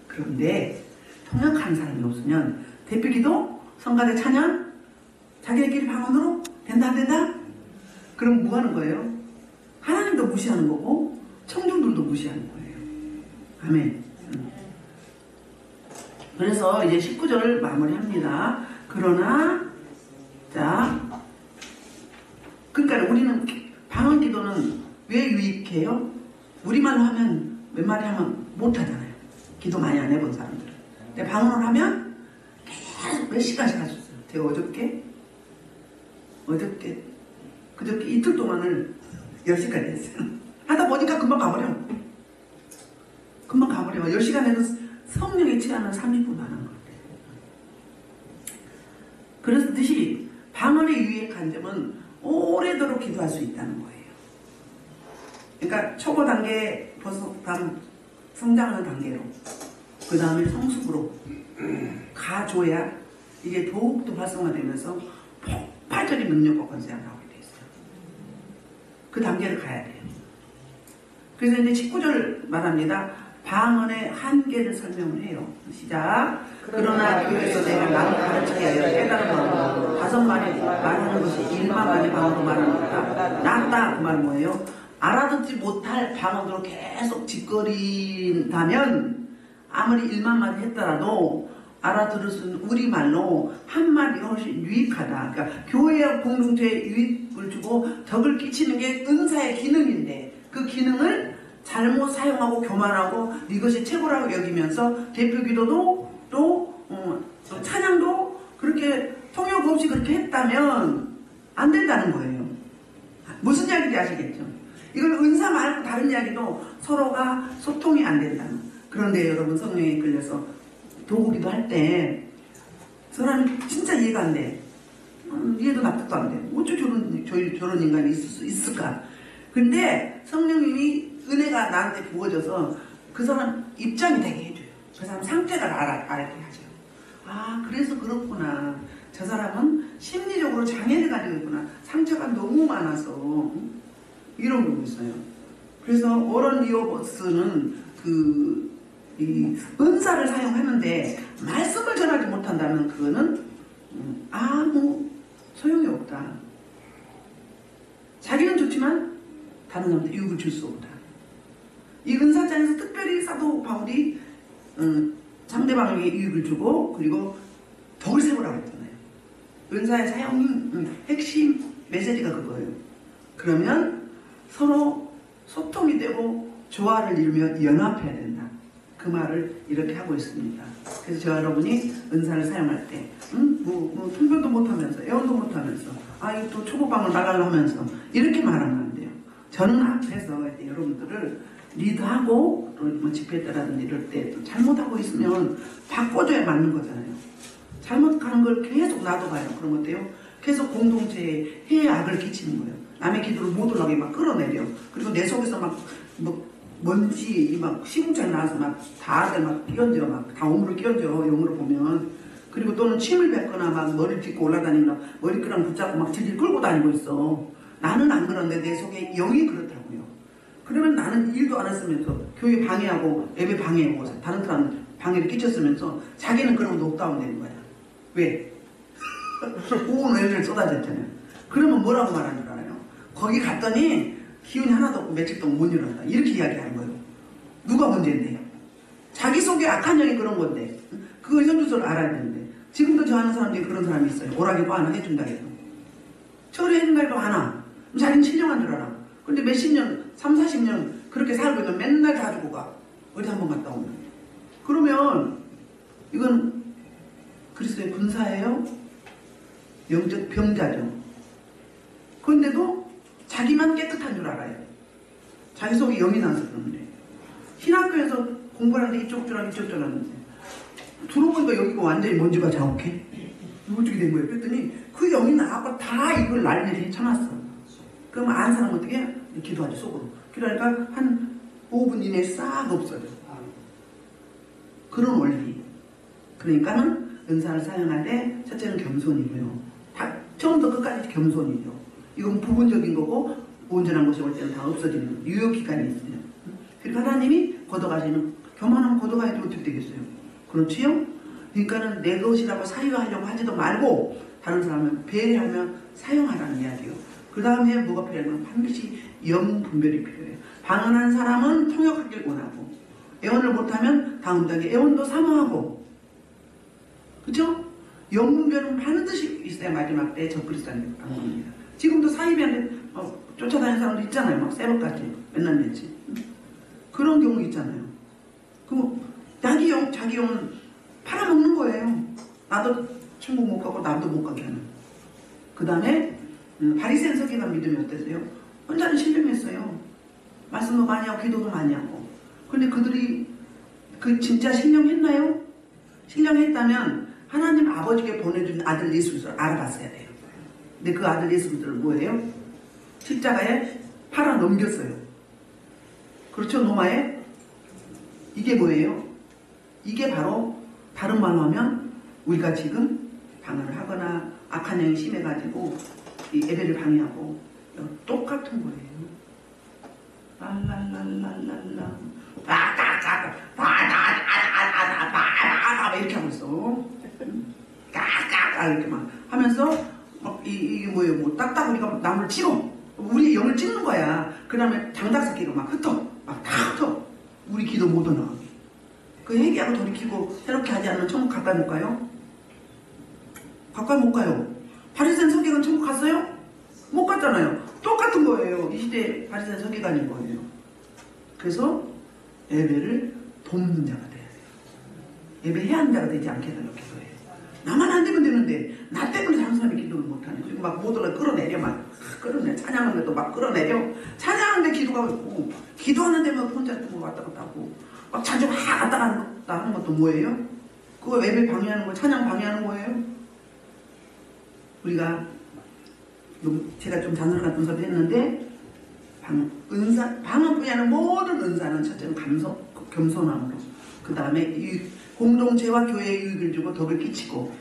그런데 통역하는 사람이 없으면 대표기도, 성가대 찬양, 자기네끼리 방언으로 된다 안 된다? 그럼 뭐 하는 거예요? 하나님도 무시하는 거고 청중들도 무시하는 거예요. 아멘. 그래서 이제 19절을 마무리합니다. 그러나 자 그러니까 우리는 방언 기도는 왜 유익해요? 우리말로 하면 몇 마디 하면 못하잖아요. 기도 많이 안 해본 사람들은. 근데 방언을 하면 계속 몇 시간씩 할 수 있어요. 제가 그저께 이틀 동안을 10시간 했어요. 하다 보니까 금방 가버려. 10시간 해도 성령의 취하는 30분 하는 것 같아요. 그렇듯이 방언의 유익한 점은 오래도록 기도할 수 있다는 거예요. 그러니까 초보 단계 벌써 다음 성장하는 단계로 그 다음에 성숙으로 가줘야 이게 더욱더 활성화되면서 폭발적인 능력과 권세가 나오게 돼 있어요. 그 단계를 가야 돼요. 그래서 이제 19절 말합니다. 방언의 한계를 설명을 해요. 시작. 그러나 교회에서 내가 나를 가르치게 하여 깨달은 마음으로 5마디 말하는 것이 1만마디 방언으로 말하는 것보다 낫다. 그 말 뭐예요? 알아듣지 못할 방언으로 계속 짓거린다면 아무리 1만마디 했더라도 알아들을 수 있는 우리말로 한마디가 훨씬 유익하다. 그러니까 교회와 공동체에 유익을 주고 덕을 끼치는 게 은사의 기능인데 그 기능을 잘못 사용하고 교만하고 이것이 최고라고 여기면서 대표기도도 또 찬양도 그렇게 통역 없이 그렇게 했다면 안 된다는 거예요. 무슨 이야기인지 아시겠죠? 이걸 은사 말고 다른 이야기도 서로가 소통이 안 된다는. 그런데 여러분 성령에 이끌려서 도구기도 할 때 사람이 진짜 이해가 안 돼. 이해도 납득도 안 돼. 어쩌 저런 인간이 있을 수 있을까? 근데 성령님이 은혜가 나한테 부어져서 그 사람 입장이 되게 해줘요. 그 사람 상태를 알게 하죠. 아 그래서 그렇구나. 저 사람은 심리적으로 장애를 가지고 있구나. 상처가 너무 많아서 이런 경우 있어요. 그래서 오런 리오버스는 이 은사를 사용하는데 말씀을 전하지 못한다면 그거는 아무 소용이 없다. 자기는 좋지만 다른 사람한테 유익을 줄 수 없다. 이 은사장에서 특별히 사도 바울이 상대방에게 유익을 주고 그리고 덕을 세우라고 했잖아요. 은사의 사용 핵심 메시지가 그거예요. 그러면 서로 소통이 되고 조화를 이루며 연합해야 된다. 그 말을 이렇게 하고 있습니다. 그래서 저 여러분이 은사를 사용할 때 통변도 못하면서 애원도 못하면서 이 또 초보방을 나가려 하면서 이렇게 말하면 안 돼요. 저는 앞에서 여러분들을 리드하고 또 뭐 집회 때라든지 이럴 때 또 잘못하고 있으면 바꿔줘야 맞는 거잖아요. 잘못하는 걸 계속 놔둬봐요. 그럼 어때요? 계속 공동체에 해악을 끼치는 거예요. 남의 기도를 못 올라가게 막 끌어내려. 그리고 내 속에서 막 먼지 막 시궁창 나와서 막 다들 막 끼얹어, 막 다 오물을 끼얹어, 영으로 보면. 그리고 또는 침을 뱉거나 막 머리를 딛고 올라다니거나 머리끄랑 붙잡고 막 질질 끌고 다니고 있어. 나는 안 그런데 내 속에 영이 그렇다고요. 그러면 나는 일도 안 했으면서 교회 방해하고 예배 방해하고 다른 사람 방해를 끼쳤으면서 자기는 그러면 녹다운 되는 거야. 왜? 온 에너지를 쏟아졌잖아요. 그러면 뭐라고 말하는 줄 알아요? 거기 갔더니 기운이 하나도 없고 며칠 동안 못 일어난다. 이렇게 이야기하는 거예요. 누가 문제인데요? 자기 속에 악한 영이 그런 건데 그걸 현주소를 알아야 되는데 지금도 저 하는 사람 중에 그런 사람이 있어요. 오라기도 안 해준다 해도. 저를 해준다 해도 안 와. 자기는 신령한 줄 알아. 근데 몇십 년, 3, 40년 그렇게 살고 있는 맨날 다 주고 가. 어디 한번 갔다 오면. 그러면 이건 그리스도의 군사예요? 영적 병자죠. 그런데도 자기만 깨끗한 줄 알아요. 자기 속에 영이 나서 그러는데. 신학교에서 공부를 하는데 이쪽 줄 알았는데 이쪽 줄 알았는데 들어보니까 여기가 완전히 먼지가 자욱해. 어떻게 된 거예요? 그랬더니 그 영이 나하고 다 이걸 난리를 쳐놨어. 그럼 아는 사람 어떻게 해? 기도하지 속으로. 기도하니까 한 5분 이내에 싹 없어져. 그런 원리. 그러니까는 은사를 사용할 때 첫째는 겸손이고요. 처음부터 끝까지 겸손이죠. 이건 부분적인 거고 온전한 것이 올 때는 다 없어지는 유효기간이 있어요. 그러니까 하나님이 걷어가시는 교만하면 걷어가야지 어떻게 되겠어요? 그렇지요? 그러니까는 내 것이라고 사유하려고 하지도 말고 다른 사람을 배려하며 사용하라는 이야기요. 그 다음에 뭐가 필요하면 반드시 영 분별이 필요해요. 방언한 사람은 통역하길 원하고 애원을 못하면 다음 단계 애원도 사모하고 그렇죠? 영 분별은 반드시 있어야 마지막 때 적그리스도인 방법입니다. 지금도 사이비한테 쫓아다니는 사람도 있잖아요. 막 새벽까지 맨날 며칠 그런 경우 있잖아요. 그 자기 영은 팔아먹는 거예요. 나도 천국 못 가고 남도 못 가게 하는. 그 다음에 바리새인 서기관 믿음이 어땠어요? 혼자는 신령했어요. 말씀도 많이 하고 기도도 많이 하고. 근데 그들이 그 진짜 신령했나요? 신령했다면 하나님 아버지께 보내준 아들 예수 그리스도를 알아봤어야 돼요. 근데 그 아들 예수 그리스도를 뭐예요? 십자가에 팔아 넘겼어요. 그렇죠? 로마에? 이게 뭐예요? 이게 바로 다른 말로 하면 우리가 지금 방언을 하거나 악한 영이 심해가지고 이 예배를 방해하고 똑같은 거예요. 랄랄랄랄랄라 이렇게 하고 있어. 까까까 이렇게 막 하면서 이게 뭐예요? 뭐 딱딱 우리가 나무를 찍어. 우리 영을 찍는 거야. 그 다음에 장작새끼가 막 흩어. 막 다 흩어. 우리 기도 못 오나. 그 회개하고 돌이키고 새롭게 하지 않으면 천국 가까이 못 가요? 가까이 못 가요. 바리새인 서기관 천국 갔어요? 못 갔잖아요. 똑같은 거예요. 이 시대에 바리새인 서기관인 거예요. 그래서 예배를 돕는 자가 돼야 돼요. 예배해야 하는 자가 되지 않게 해달라고 기도해요. 나만 안 되면 되는데 나 때문에 다른 사람이 기도를 못하네. 그리고 막 못 올라 끌어내려. 막 끌어내. 찬양하는데도 막 끌어내려. 찬양하는데 기도가 있고 기도하는데 막 혼자 뭐 왔다 갔다 하고 막 자주 막 왔다 갔다 하는 것도 뭐예요? 그거 예배 방해하는 거, 찬양 방해하는 거예요. 우리가 제가 좀 잔소리 같은 소리 했는데 방언 분야는 모든 은사는 첫째는 겸손함으로 그 다음에 공동체와 교회에 유익을 주고 덕을 끼치고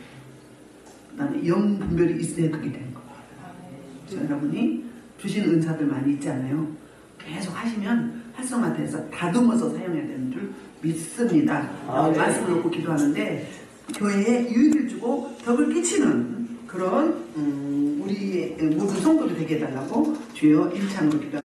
그 다음에 영 분별이 있어야 그게 되는 거예요. 여러분이 주신 은사들 많이 있잖아요. 계속 하시면 활성화돼서 다듬어서 사용해야 되는 줄 믿습니다. 말씀을 놓고 기도하는데 교회에 유익을 주고 덕을 끼치는 그런 우리 모든 성도들 되게 해달라고 주여 1찬으로 기도합니다.